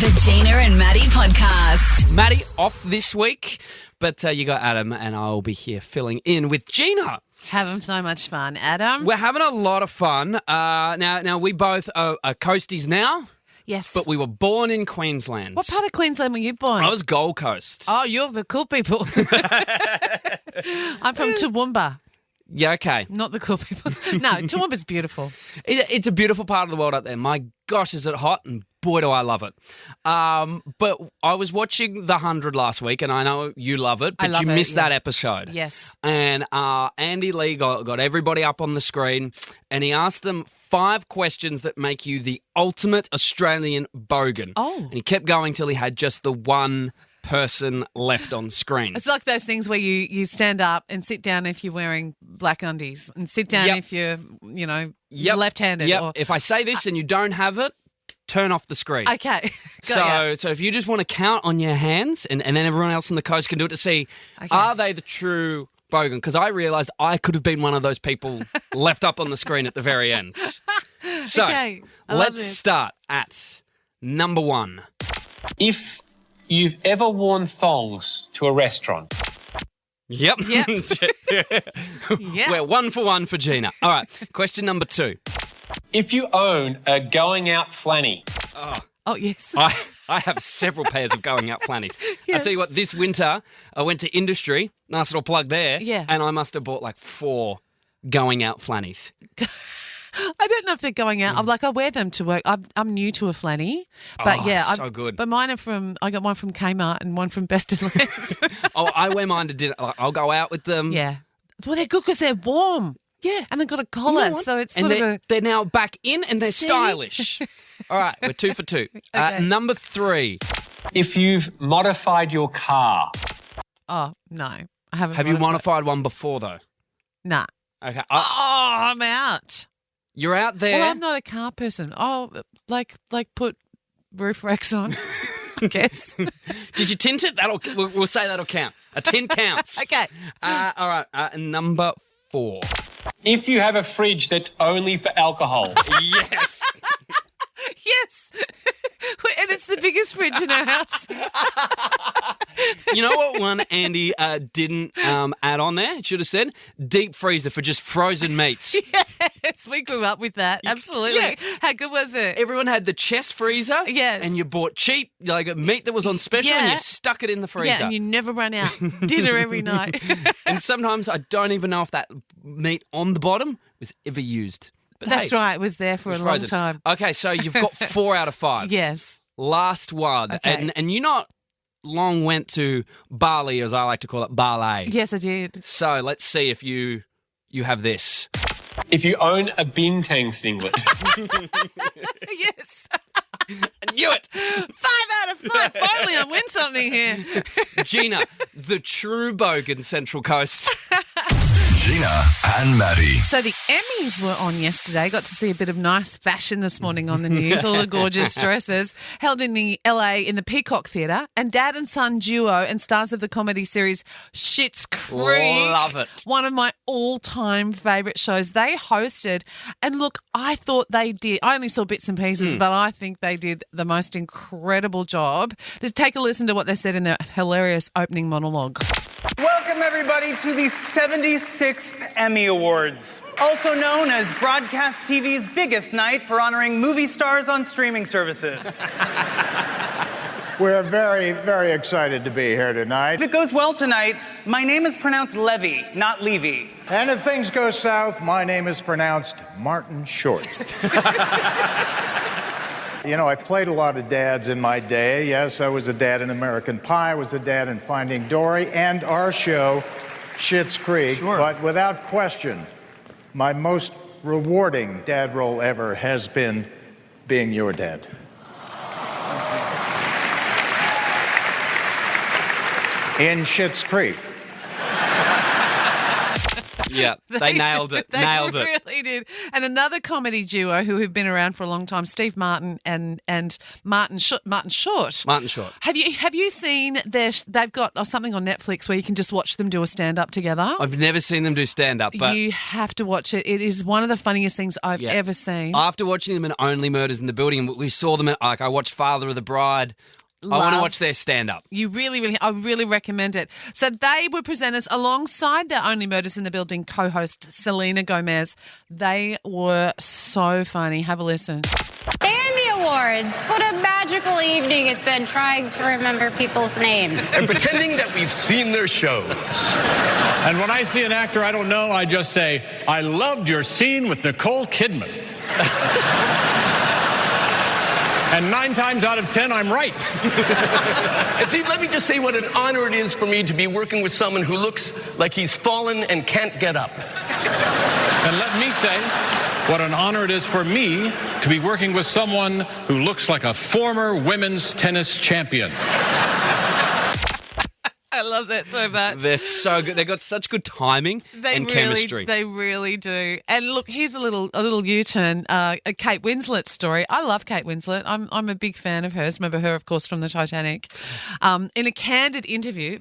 The Gina and Matty podcast. Matty off this week, but you got Adam and I'll be here filling in with Gina. Having so much fun, Adam. We're having a lot of fun. Now we both are coasties now, Yes. but we were born in Queensland. What part of Queensland were you born? I was Gold Coast. Oh, you're the cool people. I'm from Toowoomba. Yeah, okay. Not the cool people. No, Toowoomba's beautiful. It's a beautiful part of the world out there. My gosh, is it hot, and boy, do I love it. But I was watching The 100 last week, and I know you love it, but you missed that episode. Yes. And Andy Lee got everybody up on the screen, and he asked them 5 questions that make you the ultimate Australian bogan. Oh. And he kept going till he had just the one person left on screen. It's like those things where you stand up and sit down if you're wearing black undies and sit down if you're, left-handed. Yep. Or, If I say this and you don't have it, turn off the screen. okay. So if you just want to count on your hands and then everyone else on the coast can do it to see, are they the true bogan? Because I realised I could have been one of those people left up on the screen at the very end. So let's start at number 1. If you've ever worn thongs to a restaurant. Yep. Yep. We're 1 for 1 for Gina. All right, question number 2. If you own a going out flanny. Oh, yes. I have several pairs of going out flannies. Yes. I tell you what, this winter I went to Industry, nice little plug there, Yeah. and I must have bought like 4 going out flannies. I don't know if they're going out. I wear them to work. I'm new to a flanny, but so good. But mine are I got one from Kmart and one from Best and Less. I wear mine to dinner. Like, I'll go out with them. Yeah. Well, they're good because they're warm. Yeah. And they've got a collar, You know so it's and sort of they're now back in and they're See? stylish. All right, we're 2 for 2. Okay. Number 3. If you've modified your car. Oh, no. I haven't. Have you modified one before though? Nah. Okay. I'm out. You're out there. Well, I'm not a car person. Oh, like put roof racks on, I guess. Did you tint it? We'll say that'll count. A tint counts. Okay. All right. Number 4. If you have a fridge that's only for alcohol. Yes. Yes. And it's the biggest fridge in our house. You know what one Andy didn't add on there? It should have said deep freezer for just frozen meats. Yes, we grew up with that. Absolutely. Yeah. How good was it? Everyone had the chest freezer. Yes. And you bought cheap, like meat that was on special, and Yeah. you stuck it in the freezer. Yeah, and you never run out. Dinner every night. And sometimes I don't even know if that meat on the bottom was ever used. But That's hey, right. It was there for a it's long frozen. time. Okay, so you've got 4 out of 5. Yes. Last one. Okay. And you not long went to Bali, as I like to call it, ballet. Yes, I did. So let's see if you have this. If you own a bintang singlet. Yes. I knew it. 5 out of 5. Finally, I win something here. Gina, the true bogan Central Coast. Gina and Matty. So the Emmys were on yesterday. Got to see a bit of nice fashion this morning on the news. All the gorgeous dresses held in the LA in the Peacock Theatre. And dad and son duo and stars of the comedy series Schitt's Creek. Love it. One of my all-time favourite shows. They hosted. And look, I thought they did. I only saw bits and pieces, but I think they did the most incredible job. Let's take a listen to what they said in their hilarious opening monologue. Welcome, everybody, to the 76th Emmy Awards, also known as broadcast TV's biggest night for honoring movie stars on streaming services. We're very, very excited to be here tonight. If it goes well tonight, my name is pronounced Levy, not Levy. And if things go south, my name is pronounced Martin Short. You know, I played a lot of dads in my day. Yes, I was a dad in American Pie, I was a dad in Finding Dory, and our show, Schitt's Creek. Sure. But without question, my most rewarding dad role ever has been being your dad. In Schitt's Creek. Yeah, they nailed it. They Nailed it. really did. And another comedy duo who have been around for a long time, Steve Martin and Martin Short. Martin Short. Have you seen they've got something on Netflix where you can just watch them do a stand-up together? I've never seen them do stand-up, but You have to watch it. It is one of the funniest things I've ever seen. after watching them in Only Murders in the Building, we saw them at, I watched Father of the Bride. I want to watch their stand-up. I really recommend it. So they were presenters alongside their Only Murders in the Building co-host Selena Gomez. They were so funny. Have a listen. Emmy Awards. What a magical evening it's been trying to remember people's names. And pretending that we've seen their shows. And when I see an actor I don't know, I just say, I loved your scene with Nicole Kidman. And 9 times out of 10, I'm right. And see, let me just say what an honor it is for me to be working with someone who looks like he's fallen and can't get up. And let me say what an honor it is for me to be working with someone who looks like a former women's tennis champion. I love that so much. They're so good. They've got such good timing and chemistry. They really do. And look, here's a little U-turn. A Kate Winslet story. I love Kate Winslet. I'm a big fan of hers. Remember her, of course, from the Titanic. In a candid interview,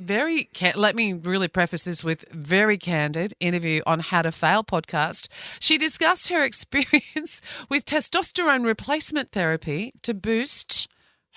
let me really preface this with very candid interview on How to Fail podcast. She discussed her experience with testosterone replacement therapy to boost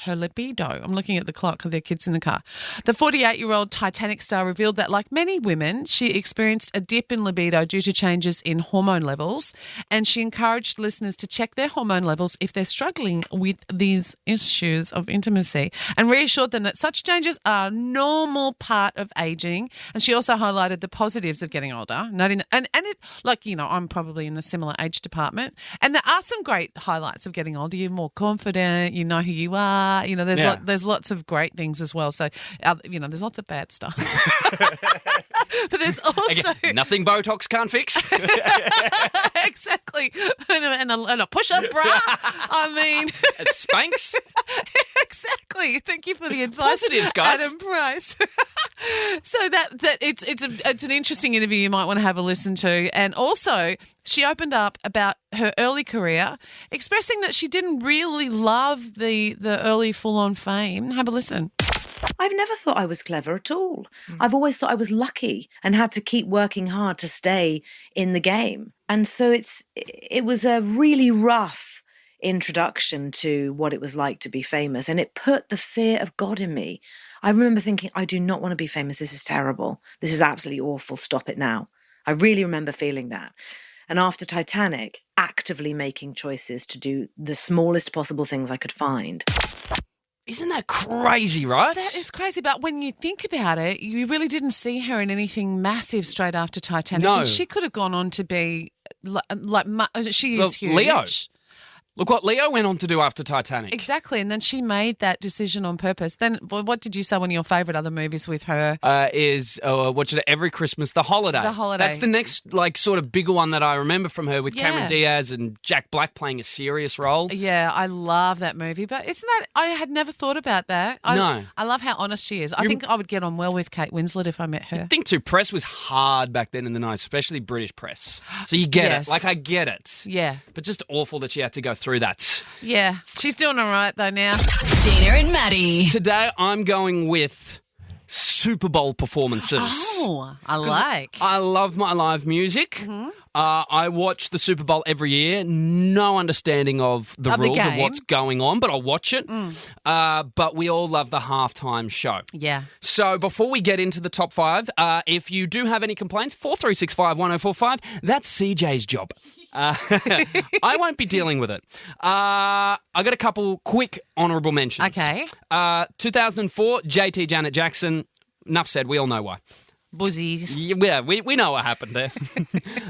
her libido. I'm looking at the clock of their kids in the car. The 48-year-old Titanic star revealed that, like many women, she experienced a dip in libido due to changes in hormone levels, and she encouraged listeners to check their hormone levels if they're struggling with these issues of intimacy, and reassured them that such changes are a normal part of aging. And she also highlighted the positives of getting older, noting that, and it, like, you know, I'm probably in the similar age department, and there are some great highlights of getting older. You're more confident, you know who you are. You know, there's lots of great things as well. So, you know, there's lots of bad stuff. But there's also... Again, nothing Botox can't fix. Exactly. And a push-up bra. I mean... It spanks. Exactly. Thank you for the advice. Positives, guys. Adam Price. So that it's an interesting interview you might want to have a listen to. And also, she opened up about her early career, expressing that she didn't really love the early full-on fame. Have a listen. I've never thought I was clever at all. I've always thought I was lucky and had to keep working hard to stay in the game. And so it was a really rough introduction to what it was like to be famous, and it put the fear of God in me. I remember thinking, I do not want to be famous. This is terrible. This is absolutely awful. Stop it now. I really remember feeling that. And after Titanic, actively making choices to do the smallest possible things I could find. Isn't that crazy, right? That is crazy. But when you think about it, you really didn't see her in anything massive straight after Titanic. No. And she could have gone on to be she is huge. Leo. Look what Leo went on to do after Titanic. Exactly. And then she made that decision on purpose. Then what did you say one of your favourite other movies with her? Is watching it every Christmas, The Holiday. The Holiday. That's the next sort of bigger one that I remember from her, with Cameron Diaz and Jack Black playing a serious role. Yeah, I love that movie. But isn't that, I had never thought about that. No. I love how honest she is. I think I would get on well with Kate Winslet if I met her. I think too, press was hard back then in the 90s, especially British press. So you get it. Like, I get it. Yeah. But just awful that she had to go through that. Yeah, she's doing all right though now. Gina and Matty. Today I'm going with Super Bowl performances. Oh, I love my live music. Mm-hmm. I watch the Super Bowl every year. No understanding of the rules of what's going on, but I'll watch it. But we all love the halftime show. Yeah. So before we get into the top 5, if you do have any complaints, 4365 1045, that's CJ's job. I won't be dealing with it. I got a couple quick honourable mentions. Okay. 2004, JT Janet Jackson. Enough said. We all know why. Buzzies. Yeah, we know what happened there.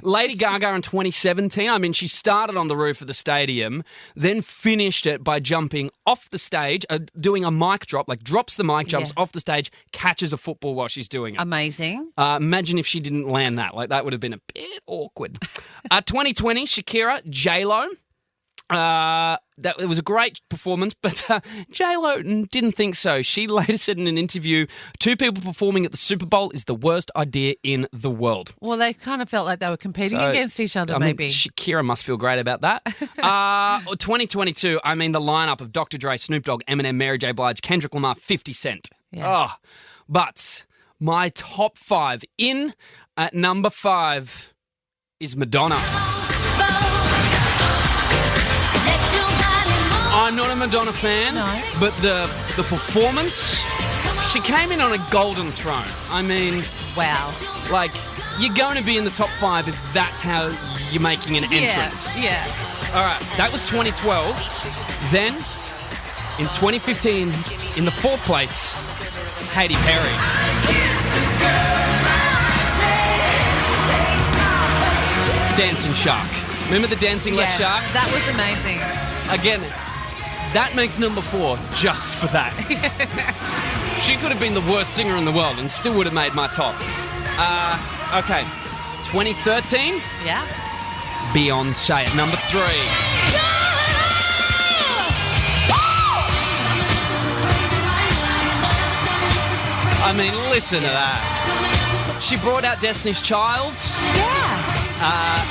Lady Gaga in 2017. I mean, she started on the roof of the stadium, then finished it by jumping off the stage, doing a mic drop, like drops the mic, jumps off the stage, catches a football while she's doing it. Amazing. Imagine if she didn't land that. Like, that would have been a bit awkward. 2020, Shakira, J-Lo. That it was a great performance, but J-Lo didn't think so. She later said in an interview, 2 people performing at the Super Bowl is the worst idea in the world. Well, they kind of felt like they were competing against each other, maybe. Shakira must feel great about that. 2022, I mean the lineup of Dr. Dre, Snoop Dogg, Eminem, Mary J. Blige, Kendrick Lamar, 50 Cent. Yeah. But my top 5 in at number 5 is Madonna. I'm not a Madonna fan, but the performance, she came in on a golden throne. I mean, wow. Like, you're going to be in the top 5 if that's how you're making an entrance. Yeah. All right, that was 2012. Then, in 2015, in the 4th place, Katy Perry. Dancing Shark. Remember the Dancing Left Shark? That was amazing. Again, that makes number 4 just for that. She could have been the worst singer in the world and still would have made my top. Okay, 2013. Yeah. Beyonce at number 3. I mean, listen to that. She brought out Destiny's Child. Yeah.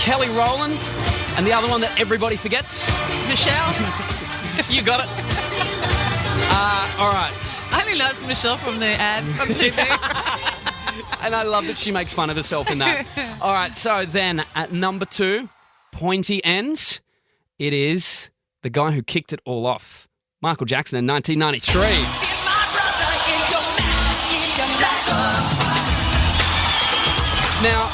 Kelly Rowland. And the other one that everybody forgets. Michelle. You got it. All right. I only know it's Michelle from the ad on TV. And I love that she makes fun of herself in that. All right, so then at number 2, pointy ends, it is the guy who kicked it all off, Michael Jackson in 1993. Now,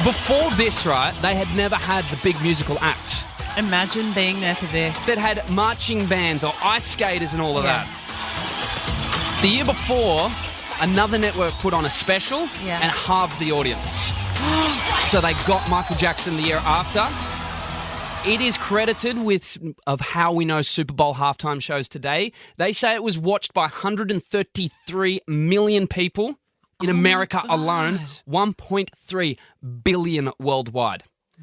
before this, right, they had never had the big musical act. Imagine being there for this. That had marching bands or ice skaters and all of that. The year before, another network put on a special and halved the audience. So they got Michael Jackson the year after. It is credited with of how we know Super Bowl halftime shows today. They say it was watched by 133 million people in America alone, 1.3 billion worldwide.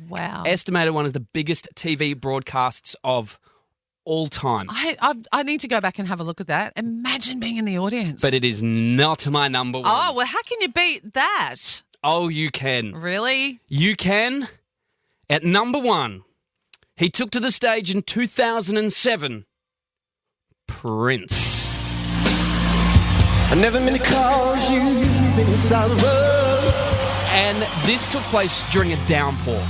Wow. Estimated one of the biggest TV broadcasts of all time. I need to go back and have a look at that. Imagine being in the audience. But it is not my number 1. Oh, well, how can you beat that? Oh, you can. Really? You can. At number 1, he took to the stage in 2007, Prince. I never meant to cause you, been inside the world. And this took place during a downpour.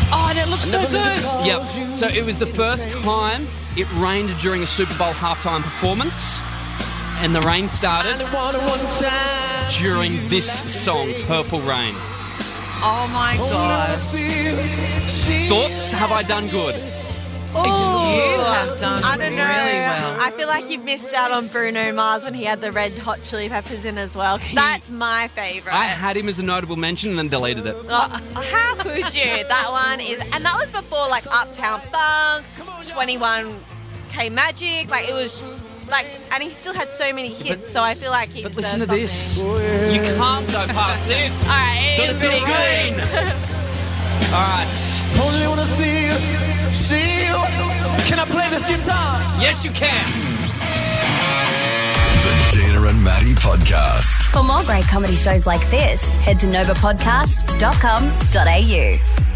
Oh, and it looks so good. Yep. So it was the first time it rained during a Super Bowl halftime performance. And the rain started during this song, Purple Rain. Oh, my God. Thoughts? Have I done good? You have done I don't know. really well. I feel like you've missed out on Bruno Mars when he had the Red Hot Chili Peppers in as well. That's my favourite. I had him as a notable mention and then deleted it. Oh, how could you? That one is, and that was before like Uptown Funk, 21K Magic. Like it was, like, and he still had so many hits. So I feel like he. But listen to something. this. You can't go past this. All right, it is pretty good. All right. Only wanna see you still. Can I play this guitar? Yes, you can. The Gina and Matty podcast. For more great comedy shows like this, head to novapodcast.com.au.